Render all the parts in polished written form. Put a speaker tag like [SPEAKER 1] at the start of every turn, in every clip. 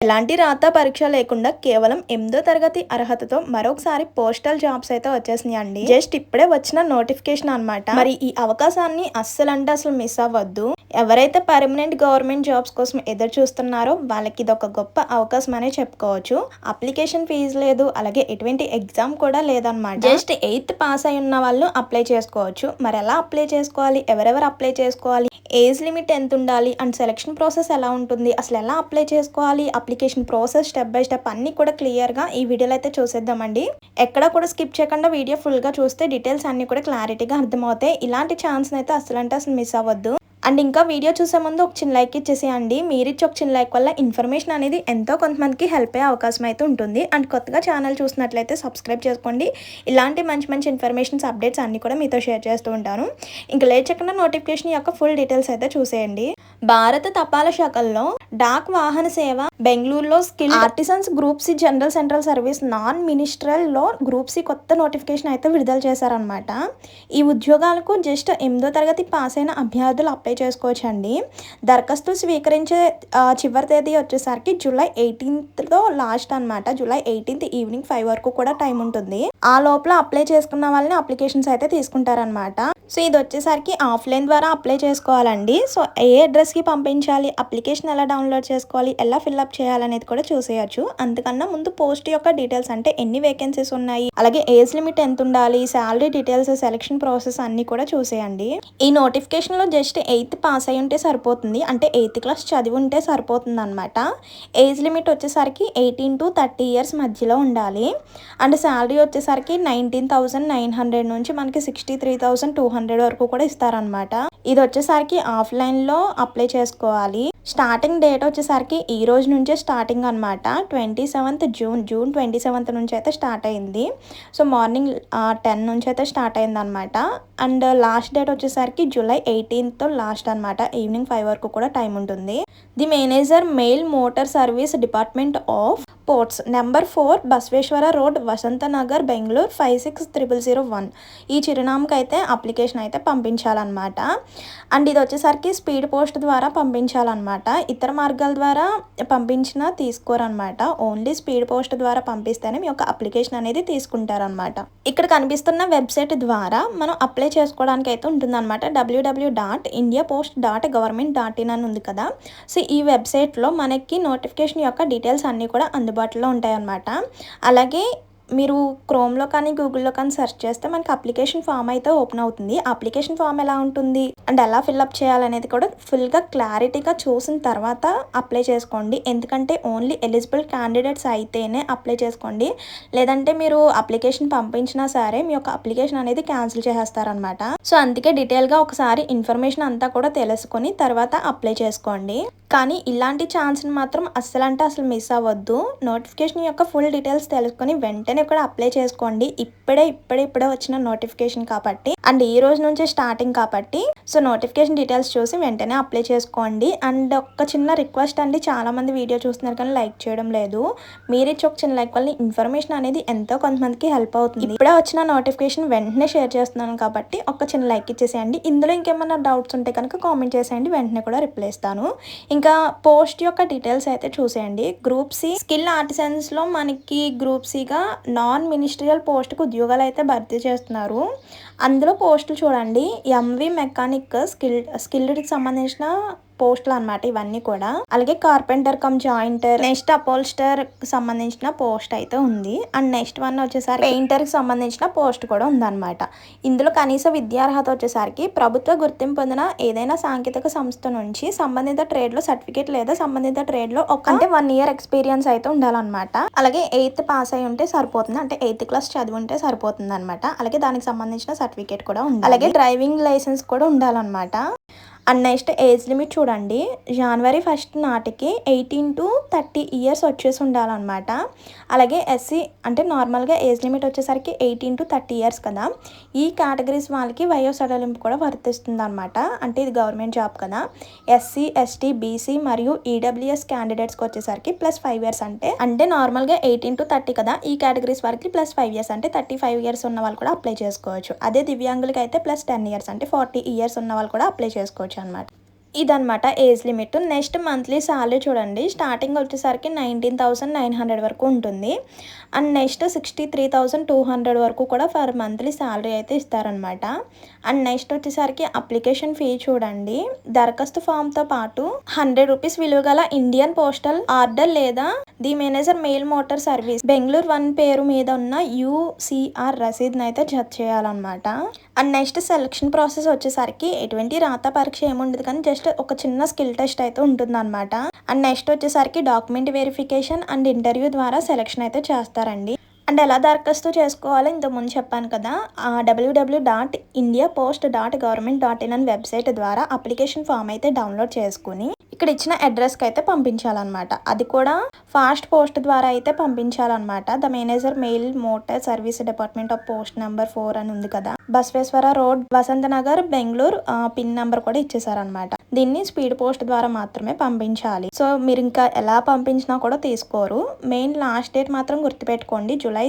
[SPEAKER 1] ఎలాంటి రాత పరీక్ష లేకుండా కేవలం 8దో తరగతి అర్హతతో మరొకసారి పోస్టల్ జాబ్స్ అయితే వచ్చేసినాయండి. జస్ట్ ఇప్పుడే వచ్చిన నోటిఫికేషన్ అన్నమాట. మరి ఈ అవకాశాన్ని అస్సలు మిస్ అవ్వద్దు. ఎవరైతే పర్మనెంట్ గవర్నమెంట్ జాబ్స్ కోసం ఎదురు చూస్తున్నారో వాళ్ళకి ఇది ఒక గొప్ప అవకాశం అనే చెప్పుకోవచ్చు. అప్లికేషన్ ఫీజు లేదు, అలాగే ఎటువంటి ఎగ్జామ్ కూడా లేదన్నమాట. జస్ట్ 8th పాస్ అయి ఉన్న వాళ్ళు అప్లై చేసుకోవచ్చు. మరి ఎలా అప్లై చేసుకోవాలి, ఎవరెవరు అప్లై చేసుకోవాలి, ఏజ్ లిమిట్ ఎంత ఉండాలి అండ్ సెలక్షన్ ప్రాసెస్ ఎలా ఉంటుంది, అసలు ఎలా అప్లై చేసుకోవాలి, application process step by step అన్ని కూడా క్లియర్గా ఈ వీడియోలో అయితే చూసేద్దామండి. ఎక్కడ కూడా స్కిప్ చేయకుండా వీడియో ఫుల్గా చూస్తే డీటెయిల్స్ అన్ని కూడా క్లారిటీగా అర్థమవుతాయి. ఇలాంటి ఛాన్స్ అయితే అసలు మిస్ అవ్వద్దు. అండ్ ఇంకా వీడియో చూసే ముందు ఒక చిన్న లైక్ ఇచ్చేసేయండి. మీరిచ్చి ఒక చిన్న లైక్ వల్ల ఇన్ఫర్మేషన్ అనేది ఎంతో కొంతమందికి హెల్ప్ అయ్యే అవకాశం అయితే ఉంటుంది. అండ్ కొత్తగా ఛానల్ చూసినట్లయితే సబ్స్క్రైబ్ చేసుకోండి. ఇలాంటి మంచి ఇన్ఫర్మేషన్స్ అప్డేట్స్ అన్ని కూడా మీతో షేర్ చేస్తూ ఉంటాను. ఇంకా లేట్ చేయకుండా నోటిఫికేషన్ యొక్క ఫుల్ డీటెయిల్స్ అయితే చూసేయండి. భారత తపాలా శాఖల్లో డాక్ వాహన సేవ బెంగళూరులో skill artisans group C general central service non ministerial లో గ్రూప్ సి కొత్త నోటిఫికేషన్ అయితే విడుదల చేశారనమాట. ఈ ఉద్యోగాలకు జస్ట్ 8దో తరగతి పాస్ అయిన అభ్యర్థులు అప్లై చేసుకోవచ్చు అండి. దరఖాస్తు స్వీకరించే చివరి తేదీ వచ్చేసరికి జూలై 18తో లాస్ట్ అనమాట. జూలై 18th ఈవినింగ్ 5 వరకు కూడా టైం ఉంటుంది. ఆ లోపల అప్లై చేసుకున్న వాళ్ళని అప్లికేషన్స్ అయితే తీసుకుంటారనమాట. సో ఇది వచ్చేసరికి ఆఫ్లైన్ ద్వారా అప్లై చేసుకోవాలండి. సో ఏ అడ్రస్కి పంపించాలి, అప్లికేషన్ ఎలా డౌన్లోడ్ చేసుకోవాలి, ఎలా ఫిల్అప్ చేయాలనేది కూడా చూసేయచ్చు. అంతకన్నా ముందు పోస్ట్ యొక్క డీటెయిల్స్ అంటే ఎన్ని వేకెన్సీస్ ఉన్నాయి, అలాగే ఏజ్ లిమిట్ ఎంత ఉండాలి, శాలరీ డీటెయిల్స్, సెలక్షన్ ప్రాసెస్ అన్ని కూడా చూసేయండి. ఈ నోటిఫికేషన్లో జస్ట్ 8th పాస్ అయి ఉంటే సరిపోతుంది, అంటే 8th క్లాస్ చదివి ఉంటే సరిపోతుంది అనమాట. ఏజ్ లిమిట్ వచ్చేసరికి 18 to 30 years మధ్యలో ఉండాలి. అండ్ శాలరీ వచ్చేసరికి 19,900 నుంచి మనకి 63,200 వరకు కూడా ఇస్తారనమాట. ఇది వచ్చేసరికి ఆఫ్లైన్లో అప్లై చేసుకోవాలి. స్టార్టింగ్ డేట్ వచ్చేసరికి ఈ రోజు నుంచే స్టార్టింగ్ అనమాట. 27th జూన్ 27th నుంచి అయితే స్టార్ట్ అయింది. సో మార్నింగ్ 10 నుంచి అయితే స్టార్ట్ అయింది అనమాట. అండ్ లాస్ట్ డేట్ వచ్చేసరికి జూలై 18th లాస్ట్ అనమాట. ఈవినింగ్ 5 వరకు కూడా టైం ఉంటుంది. The manager mail motor service department of ports number 4 Basaveshwara road Vasanthnagar Bengaluru 560001 ఈ చిరునామాకి అయితే అప్లికేషన్ అయితే పంపించాలన్నమాట. అండ్ ఇది వచ్చేసరికి స్పీడ్ పోస్ట్ ద్వారా పంపించాలన్నమాట. ఇతర మార్గాల ద్వారా పంపించినా తీసుకోరనమాట. ఓన్లీ స్పీడ్ పోస్ట్ ద్వారా పంపిస్తేనే మీ యొక్క అప్లికేషన్ అనేది తీసుకుంటారనమాట. ఇక్కడ కనిపిస్తున్న వెబ్సైట్ ద్వారా మనం అప్లై చేసుకోవడానికి అయితే ఉంటుందన్నమాట. www.indiapost.government.in అని ఉంది కదా. సో ఈ వెబ్సైట్లో మనకి నోటిఫికేషన్ యొక్క డీటెయిల్స్ అన్నీ కూడా అందుబాటులో ఉంటాయన్నమాట. అలాగే మీరు క్రోమ్లో కానీ గూగుల్లో కానీ సెర్చ్ చేస్తే మనకి అప్లికేషన్ ఫామ్ అయితే ఓపెన్ అవుతుంది. అప్లికేషన్ ఫామ్ ఎలా ఉంటుంది అండ్ ఎలా ఫిల్అప్ చేయాలనేది కూడా ఫుల్గా క్లారిటీగా చూసిన తర్వాత అప్లై చేసుకోండి. ఎందుకంటే ఓన్లీ ఎలిజిబుల్ క్యాండిడేట్స్ అయితేనే అప్లై చేసుకోండి. లేదంటే మీరు అప్లికేషన్ పంపించినా సరే మీ యొక్క అప్లికేషన్ అనేది క్యాన్సిల్ చేసేస్తారనమాట. సో అందుకే డీటెయిల్గా ఒకసారి ఇన్ఫర్మేషన్ అంతా కూడా తెలుసుకొని తర్వాత అప్లై చేసుకోండి. కానీ ఇలాంటి ఛాన్స్ని మాత్రం అస్సలు మిస్ అవ్వద్దు. నోటిఫికేషన్ యొక్క ఫుల్ డీటెయిల్స్ తెలుసుకొని వెంటనే కూడా అప్లై చేసుకోండి. ఇప్పుడే వచ్చిన నోటిఫికేషన్ కాబట్టి అండ్ ఈ రోజు నుంచే స్టార్టింగ్ కాబట్టి సో నోటిఫికేషన్ డీటెయిల్స్ చూసి వెంటనే అప్లై చేసుకోండి. అండ్ ఒక చిన్న రిక్వెస్ట్ అండి, చాలా మంది వీడియో చూస్తున్నారు కానీ లైక్ చేయడం లేదు. మీరిచ్చి ఒక చిన్న లైక్ వల్ల ఇన్ఫర్మేషన్ అనేది ఎంతో కొంతమందికి హెల్ప్ అవుతుంది. ఇప్పుడే వచ్చిన నోటిఫికేషన్ వెంటనే షేర్ చేస్తున్నాను కాబట్టి ఒక చిన్న లైక్ ఇచ్చేసేయండి. ఇందులో ఇంకేమైనా డౌట్స్ ఉంటే కనుక కామెంట్ చేసేయండి, వెంటనే కూడా రిప్లై ఇస్తాను. ఇంకా పోస్ట్ యొక్క డీటెయిల్స్ అయితే చూసేయండి. గ్రూప్ సి స్కిల్ ఆర్టిసన్స్ లో మనకి గ్రూప్ సిగా నాన్ మినిస్ట్రియల్ పోస్ట్కి ఉద్యోగాలు అయితే భర్తీ చేస్తున్నారు. అందులో పోస్టులు చూడండి, ఎంవి మెకానిక్ స్కిల్డ్కి సంబంధించిన పోస్టులు అనమాట ఇవన్నీ కూడా. అలాగే కార్పెంటర్ కమ్ జాయింటర్, నెక్స్ట్ అపోల్స్టర్ సంబంధించిన పోస్ట్ అయితే ఉంది. అండ్ నెక్స్ట్ వన్ వచ్చేసరికి పెయింటర్ కి సంబంధించిన పోస్ట్ కూడా ఉందన్నమాట. ఇందులో కనీస విద్యార్హత వచ్చేసరికి ప్రభుత్వ గుర్తింపు పొందిన ఏదైనా సాంకేతిక సంస్థ నుంచి సంబంధిత ట్రేడ్ లో సర్టిఫికేట్ లేదా సంబంధిత ట్రేడ్ లో అంటే 1 year ఎక్స్పీరియన్స్ అయితే ఉండాలన్నమాట. అలాగే 8th పాస్ అయి ఉంటే సరిపోతుంది, అంటే 8th క్లాస్ చదివి ఉంటే సరిపోతుంది అనమాట. అలాగే దానికి సంబంధించిన సర్టిఫికేట్ కూడా ఉంది. అలాగే డ్రైవింగ్ లైసెన్స్ కూడా ఉండాలన్నమాట. అండ్ నెక్స్ట్ ఏజ్ లిమిట్ చూడండి, January 1st నాటికి 18 to 30 years వచ్చేసి ఉండాలన్నమాట. అలాగే ఎస్సీ అంటే నార్మల్గా ఏజ్ లిమిట్ వచ్చేసరికి 18 to 30 years కదా. ఈ కేటగిరీస్ వాళ్ళకి వయో సడలింపు కూడా వర్తిస్తుంది అనమాట. అంటే ఇది గవర్నమెంట్ జాబ్ కదా. ఎస్సీ ఎస్టీ బీసీ మరియు ఈడబ్ల్యూఎస్ క్యాండిడేట్స్కి వచ్చేసరికి +5 years అంటే నార్మల్గా 18 to 30 కదా. ఈ కేటగిరీస్ వారికి +5 years అంటే 35 years ఉన్న వాళ్ళు కూడా అప్లై చేసుకోవచ్చు. అదే దివ్యాంగులకి అయితే +10 years అంటే 40 years ఉన్న వాళ్ళు కూడా అప్లై చేసుకోవచ్చు అనమాట. ఇదనమాట age limit. Next monthly salary చూడండి. స్టార్టింగ్ వచ్చేసరికి 19,900 వరకు ఉంటుంది. అండ్ నెక్స్ట్ 63,200 వరకు కూడా ఫర్ మంత్లీ సాలరీ అయితే ఇస్తారనమాట. అండ్ నెక్స్ట్ వచ్చేసరికి అప్లికేషన్ ఫీ చూడండి. దరఖాస్తు ఫామ్తో పాటు 100 రూపీస్ విలువ గల ఇండియన్ పోస్టల్ ఆర్డర్ లేదా the manager mail motor service Bengaluru 1 పేరు మీద ఉన్న యూసీఆర్ రసీద్ని అయితే జత చేయాలన్నమాట. అండ్ నెక్స్ట్ సెలక్షన్ ప్రాసెస్ వచ్చేసరికి ఎటువంటి రాత పరీక్ష ఏముండదు, కానీ జస్ట్ ఒక చిన్న స్కిల్ టెస్ట్ అయితే ఉంటుందన్నమాట. అండ్ నెక్స్ట్ వచ్చేసరికి డాక్యుమెంట్ వెరిఫికేషన్ అండ్ ఇంటర్వ్యూ ద్వారా సెలక్షన్ అయితే చేస్తారండి. అండ్ ఎలా దరఖాస్తు చేసుకోవాలో ఇంతకుముందు చెప్పాను కదా, www.indiapost.government.in అనే వెబ్సైట్ ద్వారా అప్లికేషన్ ఫామ్ అయితే డౌన్లోడ్ చేసుకుని ఇక్కడ ఇచ్చిన అడ్రస్కి అయితే పంపించాలన్నమాట. అది కూడా ఫాస్ట్ పోస్ట్ ద్వారా అయితే పంపించాలన్నమాట. The manager mail motor service department of post number 4 అని ఉంది కదా, Basaveshwara road, Vasantha Nagar, Bengaluru. Pin number కూడా ఇచ్చేసారనమాట. దీన్ని స్పీడ్ పోస్ట్ ద్వారా మాత్రమే పంపించాలి. సో మీరు ఇంకా ఎలా పంపించినా కూడా తీసుకోరు. మెయిన్ లాస్ట్ డేట్ మాత్రం గుర్తుపెట్టుకోండి, జూలై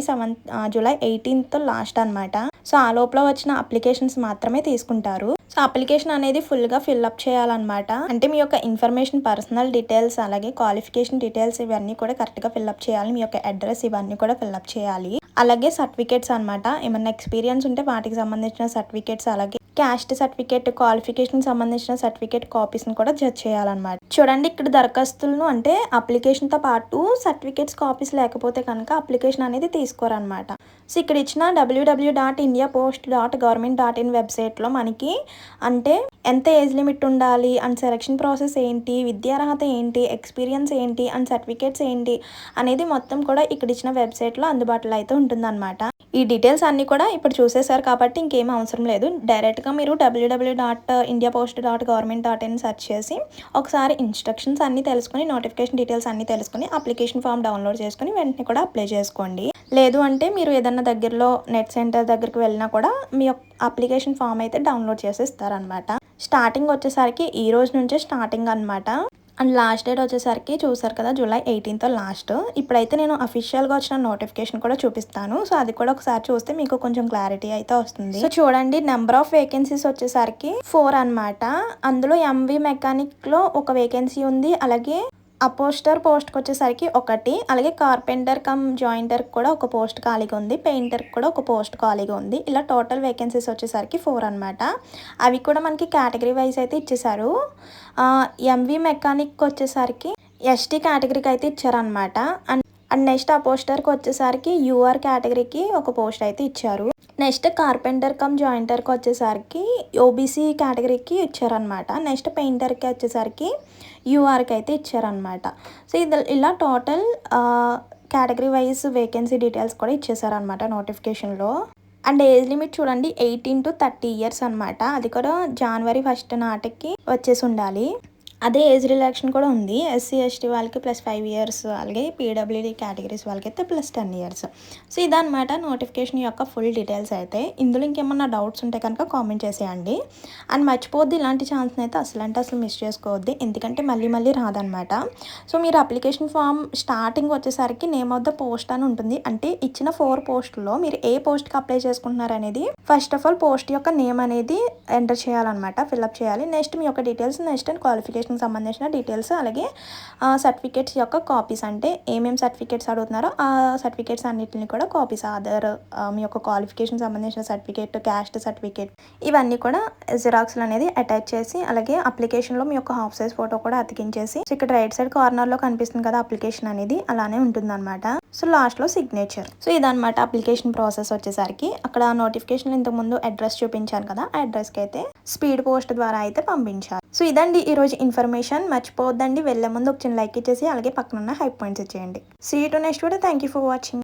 [SPEAKER 1] 18th లాస్ట్ అనమాట. సో ఆ లోపల వచ్చిన అప్లికేషన్స్ మాత్రమే తీసుకుంటారు. సో అప్లికేషన్ అనేది ఫుల్గా ఫిల్అప్ చేయాలన్నమాట. అంటే మీ యొక్క ఇన్ఫర్మేషన్, పర్సనల్ డీటెయిల్స్, అలాగే క్వాలిఫికేషన్ డీటెయిల్స్ ఇవన్నీ కూడా కరెక్ట్గా ఫిల్అప్ చేయాలి. మీ యొక్క అడ్రస్ ఇవన్నీ కూడా ఫిల్అప్ చేయాలి. అలాగే సర్టిఫికేట్స్ అనమాట. ఏమన్నా ఎక్స్పీరియన్స్ ఉంటే వాటికి సంబంధించిన సర్టిఫికేట్స్, అలాగే క్యాస్ట్ సర్టిఫికేట్, క్వాలిఫికేషన్ సంబంధించిన సర్టిఫికేట్ కాపీస్ని కూడా జడ్జ్ చేయాలన్నమాట. చూడండి, ఇక్కడ దరఖాస్తులను అంటే అప్లికేషన్తో పాటు సర్టిఫికేట్స్ కాపీస్ లేకపోతే కనుక అప్లికేషన్ అనేది తీసుకోరనమాట. సో ఇక్కడ ఇచ్చిన www.indiapost.government.in వెబ్సైట్లో మనకి అంటే ఎంత ఏజ్ లిమిట్ ఉండాలి అండ్ సెలక్షన్ ప్రాసెస్ ఏంటి, విద్యార్హత ఏంటి, ఎక్స్పీరియన్స్ ఏంటి అండ్ సర్టిఫికేట్స్ ఏంటి అనేది మొత్తం కూడా ఇక్కడ ఇచ్చిన వెబ్సైట్లో అందుబాటులో అయితే ఉంటుందన్నమాట. ఈ డీటెయిల్స్ అన్నీ కూడా ఇప్పుడు చూసేశారు కాబట్టి ఇంకేం అవసరం లేదు. డైరెక్ట్గా మీరు www.indiapost.government.in సెర్చ్ చేసి ఒకసారి ఇన్స్ట్రక్షన్స్ అన్నీ తెలుసుకొని, నోటిఫికేషన్ డీటెయిల్స్ అన్నీ తెలుసుకొని అప్లికేషన్ ఫామ్ డౌన్లోడ్ చేసుకొని వెంటనే కూడా అప్లై చేసుకోండి. లేదు అంటే మీరు ఏదన్నా దగ్గరలో నెట్ సెంటర్ దగ్గరికి వెళ్ళినా కూడా మీ అప్లికేషన్ ఫామ్ అయితే డౌన్లోడ్ చేసి ఇస్తారనమాట. స్టార్టింగ్ వచ్చేసరికి ఈ రోజు నుంచే స్టార్టింగ్ అనమాట. అండ్ లాస్ట్ డేట్ వచ్చేసరికి చూసారు కదా, జూలై 18th లాస్ట్. ఇప్పుడైతే నేను అఫీషియల్గా వచ్చిన నోటిఫికేషన్ కూడా చూపిస్తాను. సో అది కూడా ఒకసారి చూస్తే మీకు కొంచెం క్లారిటీ అయితే వస్తుంది. సో చూడండి, నెంబర్ ఆఫ్ వేకెన్సీస్ వచ్చేసరికి 4 అనమాట. అందులో ఎంవి మెకానిక్లో ఒక వేకెన్సీ ఉంది, అలాగే అపోస్టర్ పోస్ట్కి వచ్చేసరికి 1, అలాగే కార్పెంటర్ కమ్ జాయింటర్ కూడా ఒక పోస్ట్ ఖాళీగా ఉంది, పెయింటర్ కూడా ఒక పోస్ట్ ఖాళీగా ఉంది. ఇలా టోటల్ వేకెన్సీస్ వచ్చేసరికి 4 అనమాట. అవి కూడా మనకి కేటగిరీ వైజ్ అయితే ఇచ్చేసారు. ఎంవి మెకానిక్ వచ్చేసరికి ఎస్టీ కేటగిరీకి అయితే ఇచ్చారనమాట. అండ్ నెక్స్ట్ అపోస్టర్కి వచ్చేసరికి యూఆర్ కేటగిరీకి ఒక పోస్ట్ అయితే ఇచ్చారు. నెక్స్ట్ కార్పెంటర్ కమ్ జాయింటర్కి వచ్చేసరికి ఓబీసీ కేటగిరీకి ఇచ్చారనమాట. నెక్స్ట్ పెయింటర్కి వచ్చేసరికి యూఆర్కి అయితే ఇచ్చారనమాట. సో ఇలా total category wise vacancy details కూడా ఇచ్చేసారనమాట నోటిఫికేషన్లో. అండ్ ఏజ్ లిమిట్ చూడండి, 18 to 30 years అనమాట. అది కూడా January 1st నాటికి వచ్చేసి ఉండాలి. అదే ఏజ్ రిలాక్షన్ కూడా ఉంది. ఎస్సీ ఎస్టీ వాళ్ళకి +5 years, అలాగే పీడబ్ల్యూడీ కేటగిరీస్ వాళ్ళకి అయితే +10 years. సో ఇదనమాట నోటిఫికేషన్ యొక్క ఫుల్ డీటెయిల్స్ అయితే. ఇందులో ఇంకేమన్నా డౌట్స్ ఉంటే కనుక కామెంట్ చేసేయండి. అండ్ మర్చిపోద్ది, ఇలాంటి ఛాన్స్ని అయితే అసలు మిస్ చేసుకోవద్ది, ఎందుకంటే మళ్ళీ రాదనమాట. సో మీరు అప్లికేషన్ ఫామ్ స్టార్టింగ్ వచ్చేసరికి నేమ్ ఆఫ్ ద పోస్ట్ అని ఉంటుంది. అంటే ఇచ్చిన 4 పోస్టుల్లో మీరు ఏ పోస్ట్కి అప్లై చేసుకుంటున్నారు అనేది ఫస్ట్ ఆఫ్ ఆల్ పోస్ట్ యొక్క నేమ్ అనేది ఎంటర్ చేయాలన్నమాట, ఫిల్అప్ చేయాలి. నెక్స్ట్ మీ యొక్క డీటెయిల్స్, నెక్స్ట్ అండ్ క్వాలిఫికేషన్ సంబంధించిన డీటెయిల్స్, అలాగే సర్టిఫికేట్స్ యొక్క కాపీస్, అంటే ఏమేమి సర్టిఫికేట్స్ అడుగుతున్నారో ఆ సర్టిఫికేట్స్ అన్నిటిని కూడా కాపీస్, ఆధార్, మీ యొక్క క్వాలిఫికేషన్ సంబంధించిన సర్టిఫికేట్, క్యాస్ట్ సర్టిఫికేట్, ఇవన్నీ కూడా జిరాక్స్లు అనేది అటాచ్ చేసి, అలాగే అప్లికేషన్లో మీ యొక్క హాఫ్ సైజ్ ఫోటో కూడా అతికించేసి, సో ఇక్కడ రైట్ సైడ్ కార్నర్లో కనిపిస్తుంది కదా అప్లికేషన్ అనేది, అలానే ఉంటుంది అనమాట. సో లాస్ట్లో సిగ్నేచర్. సో ఇదనమాట అప్లికేషన్ ప్రాసెస్ వచ్చేసరికి. అక్కడ నోటిఫికేషన్ ఇంతకుముందు అడ్రస్ చూపించాను కదా, ఆ అడ్రస్కి అయితే స్పీడ్ పోస్ట్ ద్వారా అయితే పంపించాలి. సో ఇదండి ఈరోజు ఇన్ఫర్మేషన్. మర్చిపోవద్దండి, వెళ్ళే ముందు ఒక చిన్న లైక్ ఇచ్చేసి అలాగే పక్కన ఉన్న హై పాయింట్స్ ఇచ్చేయండి. See you to next video. Thank you for watching.